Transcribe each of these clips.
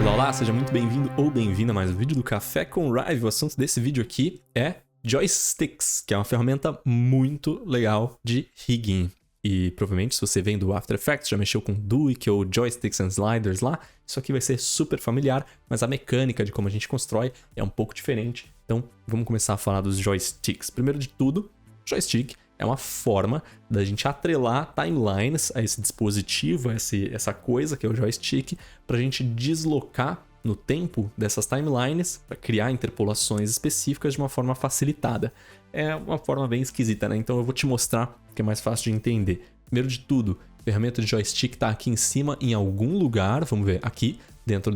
Olá, olá, seja muito bem-vindo ou bem-vinda a mais um vídeo do Café com Rive. O assunto desse vídeo aqui é Joysticks, que é uma ferramenta muito legal de rigging. E provavelmente se você vem do After Effects, já mexeu com Duik ou Joysticks and Sliders lá, isso aqui vai ser super familiar, mas a mecânica de como a gente constrói é um pouco diferente. Então vamos começar a falar dos joysticks. Primeiro de tudo, joystick é uma forma da gente atrelar timelines a esse dispositivo, essa coisa que é o joystick, para a gente deslocar no tempo dessas timelines para criar interpolações específicas de uma forma facilitada. É uma forma bem esquisita, né? Então eu vou te mostrar que é mais fácil de entender. Primeiro de tudo, a ferramenta de joystick está aqui em cima em algum lugar, vamos ver, aqui, dentro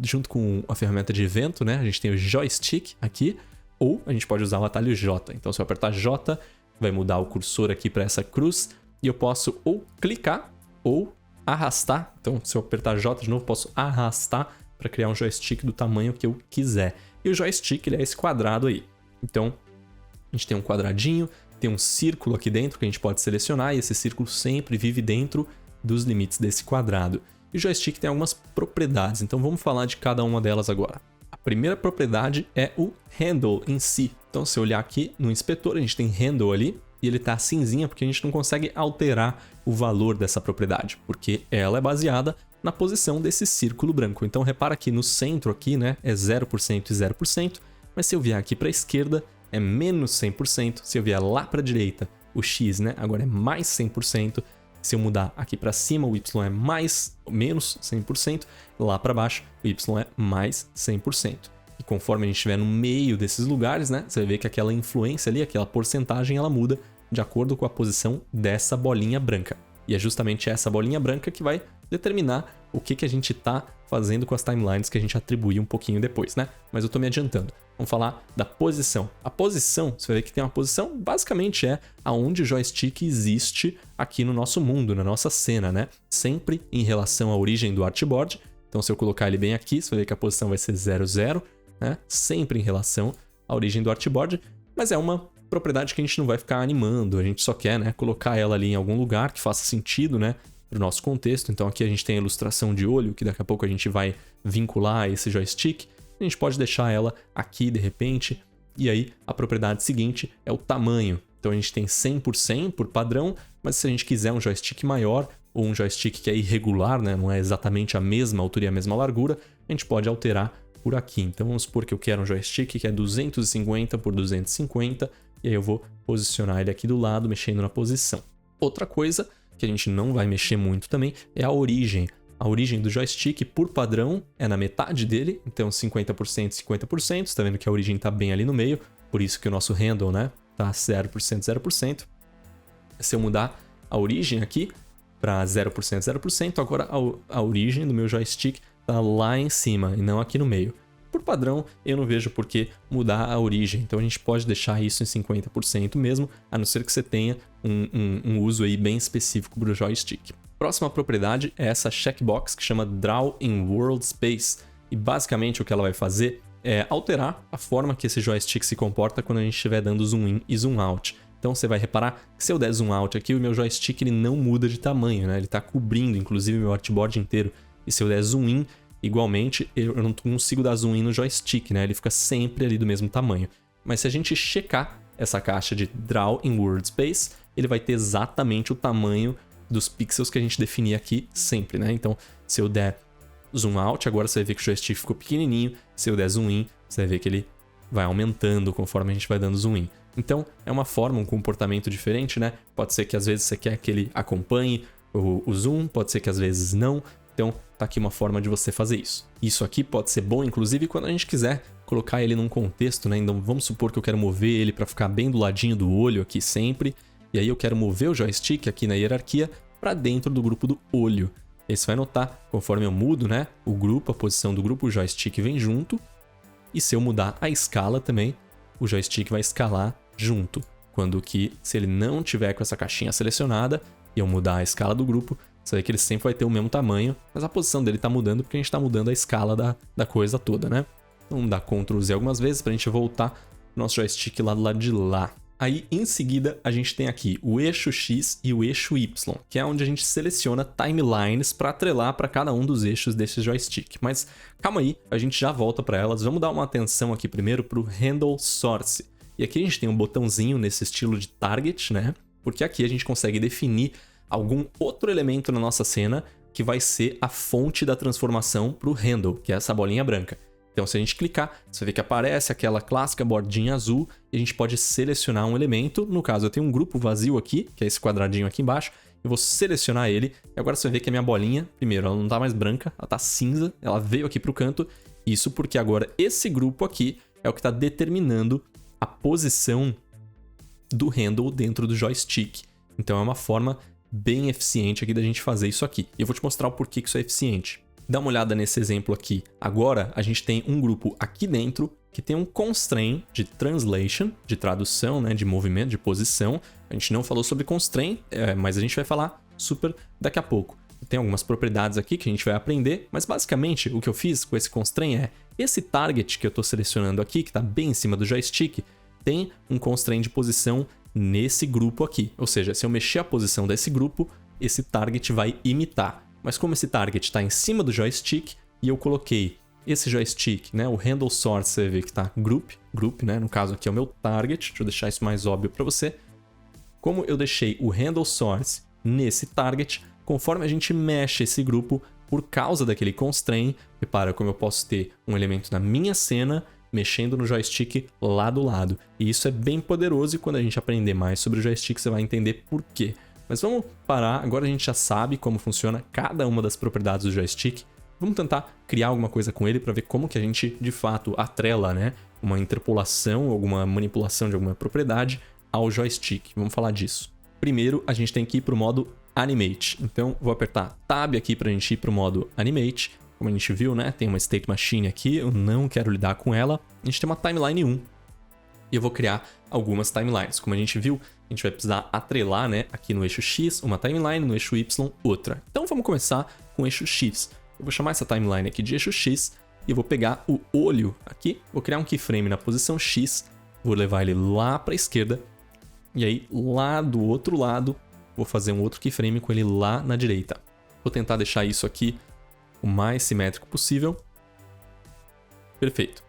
junto com a ferramenta de evento, né? A gente tem o joystick aqui, ou a gente pode usar o atalho J. Então se eu apertar J, vai mudar o cursor aqui para essa cruz e eu posso ou clicar ou arrastar. Então, se eu apertar J de novo, posso arrastar para criar um joystick do tamanho que eu quiser. E o joystick ele é esse quadrado aí. Então, a gente tem um quadradinho, tem um círculo aqui dentro que a gente pode selecionar e esse círculo sempre vive dentro dos limites desse quadrado. E o joystick tem algumas propriedades, então vamos falar de cada uma delas agora. A primeira propriedade é o handle em si. Então, se eu olhar aqui no inspetor, a gente tem handle ali e ele está cinzinha porque a gente não consegue alterar o valor dessa propriedade, porque ela é baseada na posição desse círculo branco. Então, repara que no centro aqui, né, é 0% e 0%, mas se eu vier aqui para a esquerda, é menos 100%. Se eu vier lá para a direita, o X, né, agora é mais 100%. Se eu mudar aqui para cima, o Y é menos 100%, lá para baixo, o Y é mais 100%. E conforme a gente estiver no meio desses lugares, né, você vai ver que aquela influência ali, aquela porcentagem, ela muda de acordo com a posição dessa bolinha branca. E é justamente essa bolinha branca que vai determinar o que a gente está fazendo com as timelines que a gente atribui um pouquinho depois, né? Mas eu estou me adiantando. Vamos falar da posição. A posição, você vai ver que tem uma posição, basicamente é aonde o joystick existe aqui no nosso mundo, na nossa cena, né? Sempre em relação à origem do artboard. Então, se eu colocar ele bem aqui, você vai ver que a posição vai ser 00, né? Sempre em relação à origem do artboard. Mas é uma propriedade que a gente não vai ficar animando, a gente só quer, né, colocar ela ali em algum lugar que faça sentido, né, para o nosso contexto. Então aqui a gente tem a ilustração de olho, que daqui a pouco a gente vai vincular a esse joystick. A gente pode deixar ela aqui de repente. E aí a propriedade seguinte é o tamanho. Então a gente tem 100% por padrão, mas se a gente quiser um joystick maior ou um joystick que é irregular, né, não é exatamente a mesma altura e a mesma largura, a gente pode alterar por aqui. Então vamos supor que eu quero um joystick que é 250 por 250 e aí eu vou posicionar ele aqui do lado, mexendo na posição. Outra coisa que a gente não vai mexer muito também é a origem. A origem do joystick, por padrão, é na metade dele, então 50%, 50%. Você tá vendo que a origem tá bem ali no meio, por isso que o nosso handle, né, tá 0%, 0%. Se eu mudar a origem aqui para 0%, 0%, agora a origem do meu joystick tá lá em cima e não aqui no meio. Por padrão, eu não vejo por que mudar a origem, então a gente pode deixar isso em 50% mesmo, a não ser que você tenha um uso aí bem específico para o joystick. Próxima propriedade é essa checkbox que chama Draw in World Space, e basicamente o que ela vai fazer é alterar a forma que esse joystick se comporta quando a gente estiver dando zoom in e zoom out. Então você vai reparar que se eu der zoom out aqui, o meu joystick ele não muda de tamanho, né? Ele está cobrindo inclusive o meu artboard inteiro, e se eu der zoom in, igualmente, eu não consigo dar zoom in no joystick, né? Ele fica sempre ali do mesmo tamanho. Mas se a gente checar essa caixa de Draw in World Space, ele vai ter exatamente o tamanho dos pixels que a gente definir aqui sempre, né? Então, se eu der zoom out, agora você vai ver que o joystick ficou pequenininho. Se eu der zoom in, você vai ver que ele vai aumentando conforme a gente vai dando zoom in. Então, é uma forma, um comportamento diferente, né? Pode ser que às vezes você quer que ele acompanhe o zoom, pode ser que às vezes não. Então, tá aqui uma forma de você fazer isso. Isso aqui pode ser bom, inclusive, quando a gente quiser colocar ele num contexto, né? Então, vamos supor que eu quero mover ele para ficar bem do ladinho do olho aqui sempre. E aí eu quero mover o joystick aqui na hierarquia para dentro do grupo do olho. E aí você vai notar, conforme eu mudo, né, o grupo, a posição do grupo, o joystick vem junto. E se eu mudar a escala também, o joystick vai escalar junto. Quando que, se ele não tiver com essa caixinha selecionada e eu mudar a escala do grupo, você vê que ele sempre vai ter o mesmo tamanho, mas a posição dele está mudando porque a gente está mudando a escala da coisa toda, né? Vamos dar Ctrl Z algumas vezes para a gente voltar o nosso joystick lá do lado de lá. Aí, em seguida, a gente tem aqui o eixo X e o eixo Y, que é onde a gente seleciona timelines para atrelar para cada um dos eixos desse joystick. Mas calma aí, a gente já volta para elas. Vamos dar uma atenção aqui primeiro para o Handle Source. E aqui a gente tem um botãozinho nesse estilo de target, né? Porque aqui a gente consegue definir algum outro elemento na nossa cena que vai ser a fonte da transformação para o handle, que é essa bolinha branca. Então, se a gente clicar, você vê que aparece aquela clássica bordinha azul e a gente pode selecionar um elemento. No caso, eu tenho um grupo vazio aqui, que é esse quadradinho aqui embaixo. Eu vou selecionar ele e agora você vai ver que a minha bolinha, primeiro, ela não está mais branca, ela está cinza, ela veio aqui para o canto. Isso porque agora esse grupo aqui é o que está determinando a posição do handle dentro do joystick. Então, é uma forma bem eficiente aqui da gente fazer isso aqui. E eu vou te mostrar o porquê que isso é eficiente. Dá uma olhada nesse exemplo aqui. Agora, a gente tem um grupo aqui dentro que tem um constraint de translation, de tradução, né, de movimento, de posição. A gente não falou sobre constraint, mas a gente vai falar super daqui a pouco. Tem algumas propriedades aqui que a gente vai aprender, mas basicamente o que eu fiz com esse constraint é esse target que eu estou selecionando aqui, que está bem em cima do joystick, tem um constraint de posição nesse grupo aqui. Ou seja, se eu mexer a posição desse grupo, esse target vai imitar. Mas como esse target está em cima do joystick e eu coloquei esse joystick, né, o handle source, você vê que está group, né, no caso aqui é o meu target, deixa eu deixar isso mais óbvio para você. Como eu deixei o handle source nesse target, conforme a gente mexe esse grupo, por causa daquele constraint, repara como eu posso ter um elemento na minha cena mexendo no joystick lá do lado. E isso é bem poderoso e quando a gente aprender mais sobre o joystick, você vai entender por quê. Mas vamos parar, agora a gente já sabe como funciona cada uma das propriedades do joystick. Vamos tentar criar alguma coisa com ele para ver como que a gente, de fato, atrela, né, uma interpolação, alguma manipulação de alguma propriedade ao joystick. Vamos falar disso. Primeiro, a gente tem que ir para o modo Animate. Então, vou apertar Tab aqui para a gente ir para o modo Animate. Como a gente viu, né, tem uma State Machine aqui, eu não quero lidar com ela. A gente tem uma Timeline 1. E eu vou criar algumas timelines. Como a gente viu, a gente vai precisar atrelar, né, aqui no eixo X uma timeline, no eixo Y outra. Então vamos começar com o eixo X. Eu vou chamar essa timeline aqui de eixo X e vou pegar o olho aqui, vou criar um keyframe na posição X, vou levar ele lá para a esquerda e aí lá do outro lado vou fazer um outro keyframe com ele lá na direita. Vou tentar deixar isso aqui o mais simétrico possível. Perfeito.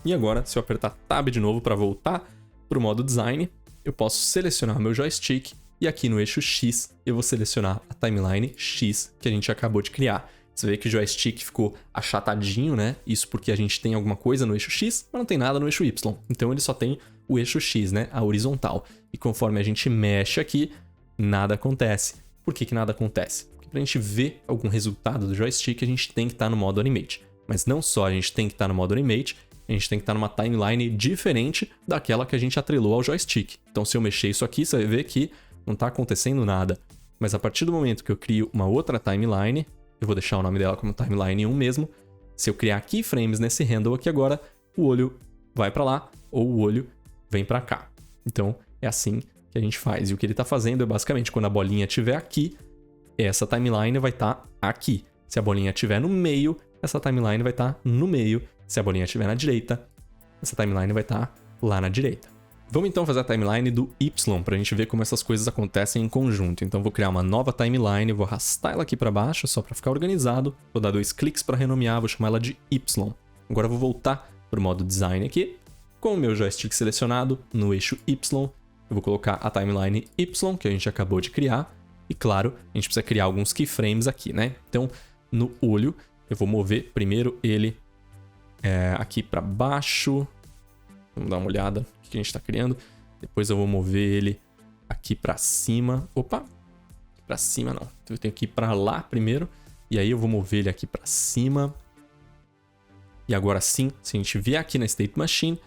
E agora, se eu apertar Tab de novo para voltar para o modo Design, eu posso selecionar meu joystick e aqui no eixo X eu vou selecionar a timeline X que a gente acabou de criar. Você vê que o joystick ficou achatadinho, né? Isso porque a gente tem alguma coisa no eixo X, mas não tem nada no eixo Y. Então ele só tem o eixo X, né? A horizontal. E conforme a gente mexe aqui, nada acontece. Por que nada acontece? Porque para a gente ver algum resultado do joystick, a gente tem que estar no modo Animate. Mas não só a gente tem que estar no modo Animate, a gente tem que estar numa timeline diferente daquela que a gente atrelou ao joystick. Então, se eu mexer isso aqui, você vai ver que não está acontecendo nada. Mas a partir do momento que eu crio uma outra timeline, eu vou deixar o nome dela como timeline 1 mesmo. Se eu criar keyframes nesse handle aqui agora, o olho vai para lá ou o olho vem para cá. Então, é assim que a gente faz. E o que ele está fazendo é basicamente quando a bolinha estiver aqui, essa timeline vai estar aqui. Se a bolinha estiver no meio, essa timeline vai estar no meio. Se a bolinha estiver na direita, essa timeline vai estar lá na direita. Vamos então fazer a timeline do Y para a gente ver como essas coisas acontecem em conjunto. Então vou criar uma nova timeline, vou arrastar ela aqui para baixo só para ficar organizado. Vou dar 2 cliques para renomear, vou chamar ela de Y. Agora eu vou voltar para o modo Design aqui. Com o meu joystick selecionado no eixo Y, eu vou colocar a timeline Y que a gente acabou de criar. E claro, a gente precisa criar alguns keyframes aqui, né? Então no olho eu vou mover primeiro ele aqui para baixo. Vamos dar uma olhada no que a gente está criando. Depois eu vou mover ele aqui para cima. Opa! Para cima não. Então eu tenho que ir para lá primeiro. E aí eu vou mover ele aqui para cima. E agora sim, se a gente vier aqui na State Machine,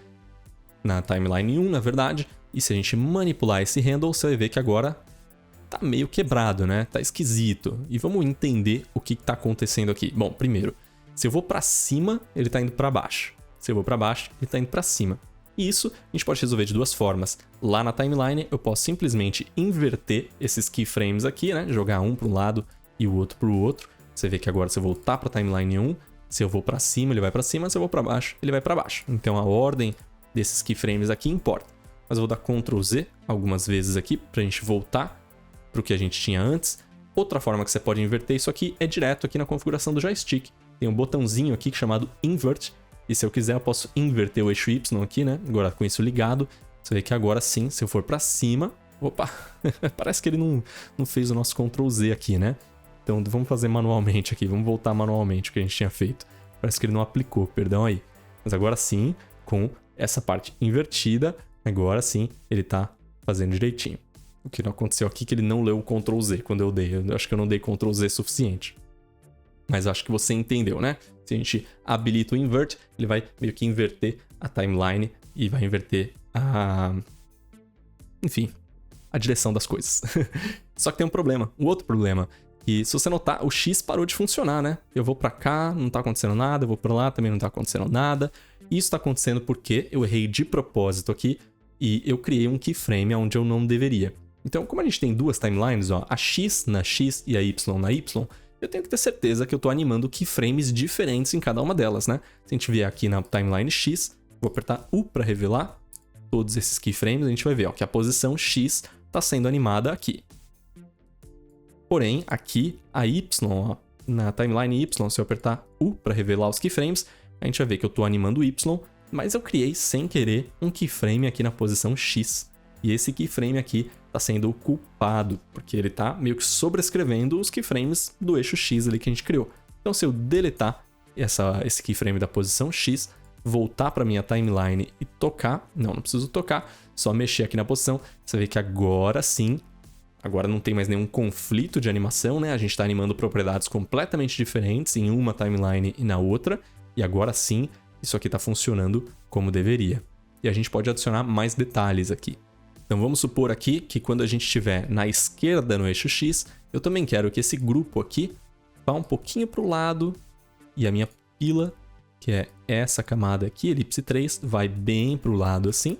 na Timeline 1, na verdade, e se a gente manipular esse handle, você vai ver que agora tá meio quebrado, né? Tá esquisito. E vamos entender o que tá acontecendo aqui. Bom, primeiro, se eu vou para cima, ele tá indo para baixo. Se eu vou para baixo, ele tá indo para cima. E isso a gente pode resolver de duas formas. Lá na timeline, eu posso simplesmente inverter esses keyframes aqui, né? Jogar um para um lado e o outro para o outro. Você vê que agora se eu voltar para a timeline 1, se eu vou para cima, ele vai para cima, se eu vou para baixo, ele vai para baixo. Então a ordem desses keyframes aqui importa. mas eu vou dar Ctrl Z algumas vezes aqui pra gente voltar pro que a gente tinha antes. Outra forma que você pode inverter isso aqui é direto aqui na configuração do joystick. Tem um botãozinho aqui chamado Invert, e se eu quiser eu posso inverter o eixo Y aqui, né? Agora com isso ligado, você vê que agora sim, se eu for pra cima... Opa, parece que ele não fez o nosso Ctrl Z aqui, né? Então vamos fazer manualmente aqui, vamos voltar manualmente o que a gente tinha feito. Parece que ele não aplicou, perdão aí. Mas agora sim, com essa parte invertida, agora sim ele tá fazendo direitinho. O que não aconteceu aqui é que ele não leu o Ctrl Z quando eu dei. Eu acho que eu não dei Ctrl Z suficiente. Mas acho que você entendeu, né? Se a gente habilita o Invert, ele vai meio que inverter a timeline e vai inverter a... Enfim, a direção das coisas. Só que tem um problema, um outro problema. E se você notar, o X parou de funcionar, né? Eu vou pra cá, não tá acontecendo nada. Eu vou pra lá, também não tá acontecendo nada. Isso tá acontecendo porque eu errei de propósito aqui e eu criei um keyframe onde eu não deveria. Então, como a gente tem duas timelines, ó, a X na X e a Y na Y, eu tenho que ter certeza que eu tô animando keyframes diferentes em cada uma delas, né? Se a gente vier aqui na timeline X, vou apertar U para revelar todos esses keyframes, a gente vai ver ó, que a posição X tá sendo animada aqui. Porém, aqui a Y, ó, na timeline Y, se eu apertar U para revelar os keyframes, a gente vai ver que eu tô animando o Y, mas eu criei sem querer um keyframe aqui na posição X. E esse keyframe aqui tá sendo o culpado, porque ele tá meio que sobrescrevendo os keyframes do eixo X ali que a gente criou. Então se eu deletar esse keyframe da posição X, voltar para minha timeline e tocar, não preciso tocar, só mexer aqui na posição, você vê que agora sim, agora não tem mais nenhum conflito de animação, né? A gente tá animando propriedades completamente diferentes em uma timeline e na outra, e agora sim, isso aqui tá funcionando como deveria. E a gente pode adicionar mais detalhes aqui. Então vamos supor aqui que quando a gente estiver na esquerda no eixo X, eu também quero que esse grupo aqui vá um pouquinho para o lado e a minha pupila, que é essa camada aqui, elipse 3, vai bem para o lado assim.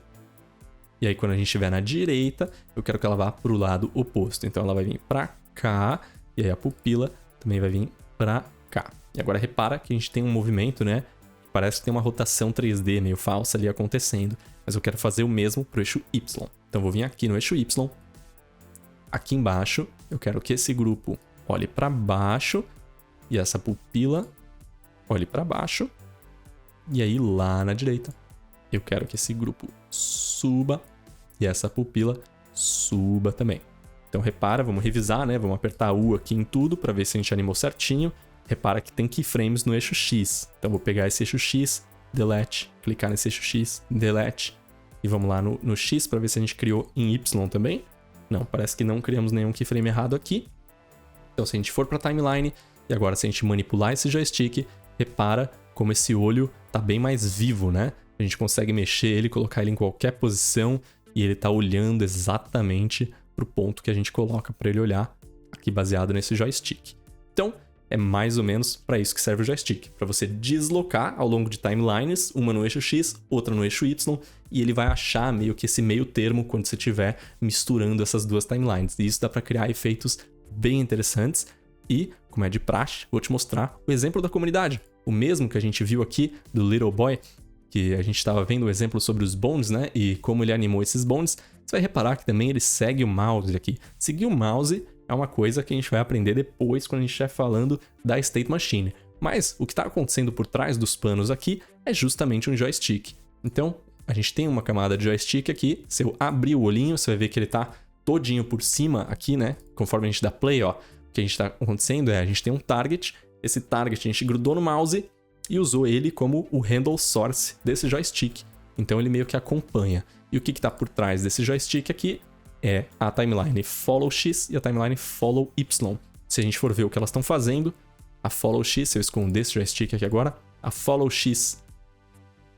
E aí quando a gente estiver na direita, eu quero que ela vá para o lado oposto. Então ela vai vir para cá e aí a pupila também vai vir para cá. E agora repara que a gente tem um movimento, né? Parece que tem uma rotação 3D meio falsa ali acontecendo, mas eu quero fazer o mesmo para o eixo Y. Então eu vou vir aqui no eixo Y, aqui embaixo, eu quero que esse grupo olhe para baixo e essa pupila olhe para baixo. E aí lá na direita, eu quero que esse grupo suba e essa pupila suba também. Então repara, vamos revisar, né? Vamos apertar U aqui em tudo para ver se a gente animou certinho. Repara que tem keyframes no eixo X. Então vou pegar esse eixo X, delete, clicar nesse eixo X, delete. E vamos lá no X para ver se a gente criou em Y também. Não, parece que não criamos nenhum keyframe errado aqui. Então se a gente for para a timeline, e agora se a gente manipular esse joystick, repara como esse olho tá bem mais vivo, né? A gente consegue mexer ele, colocar ele em qualquer posição e ele tá olhando exatamente pro ponto que a gente coloca para ele olhar aqui baseado nesse joystick. Então, é mais ou menos para isso que serve o joystick, para você deslocar ao longo de timelines, uma no eixo X, outra no eixo Y, e ele vai achar meio que esse meio termo quando você estiver misturando essas duas timelines. E isso dá para criar efeitos bem interessantes e, como é de praxe, vou te mostrar o exemplo da comunidade. O mesmo que a gente viu aqui do Little Boy, que a gente estava vendo o exemplo sobre os bones, né? E como ele animou esses bones, você vai reparar que também ele segue o mouse aqui. Seguir o mouse é uma coisa que a gente vai aprender depois quando a gente estiver falando da State Machine. Mas o que está acontecendo por trás dos panos aqui é justamente um joystick. Então, a gente tem uma camada de joystick aqui. Se eu abrir o olhinho, você vai ver que ele está todinho por cima aqui, né? Conforme a gente dá play, ó. O que a gente está acontecendo é a gente tem um target. Esse target a gente grudou no mouse e usou ele como o handle source desse joystick. Então ele meio que acompanha. E o que está por trás desse joystick aqui é a timeline follow X e a timeline follow Y. Se a gente for ver o que elas estão fazendo, a follow X, se eu esconder esse joystick aqui agora, a follow X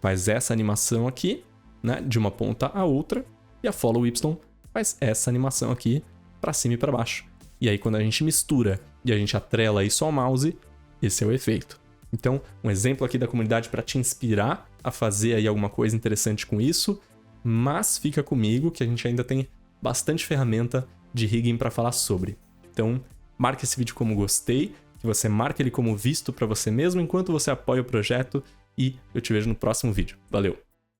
faz essa animação aqui, né, de uma ponta a outra, e a follow Y faz essa animação aqui para cima e para baixo. E aí quando a gente mistura e a gente atrela isso ao mouse, esse é o efeito. Então, um exemplo aqui da comunidade para te inspirar a fazer aí alguma coisa interessante com isso, mas fica comigo que a gente ainda tem bastante ferramenta de rigging para falar sobre. Então, marque esse vídeo como gostei, que você marque ele como visto para você mesmo enquanto você apoia o projeto e eu te vejo no próximo vídeo. Valeu!